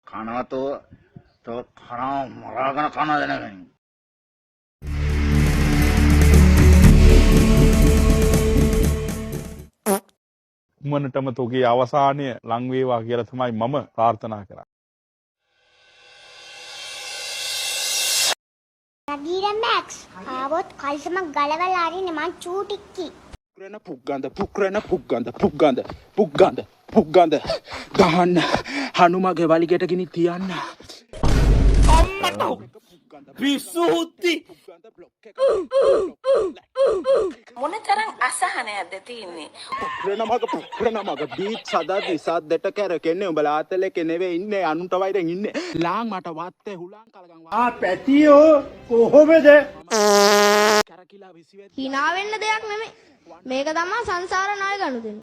කනවා තෝ කනවා මරාගෙන කනවා දැනගන්න. මනටම තෝගේ අවසානය ලං වේවා කියලා තමයි මම ප්‍රාර්ථනා කරන්නේ. නගීර මැක්ස් ආවොත් කල්සමක් ගලවලා අරින්නේ මං චූටික්කි. පුග්ගන්ද ගහන්න හනුමගේ වලිගෙට ගිනි තියන්න. අම්මට පිස්සු හුත්ති මොනතරම් අසහනයක්ද තියෙන්නේ. පුක්‍රනමග බීච් සදා දිසාත් දෙට කැරකෙන්නේ උඹලා ආතලේ කෙනෙවේ ඉන්නේ අනුන්ට වයිරෙන් ඉන්නේ. ලාං මට වත්තේ හුලං කලගන් පැටියෝ කොහොමද කරකිලා විසිවෙත් hina වෙන්න දෙයක් නෙමෙයි. මේක තමයි සංසාර ණය ගනුදෙනු.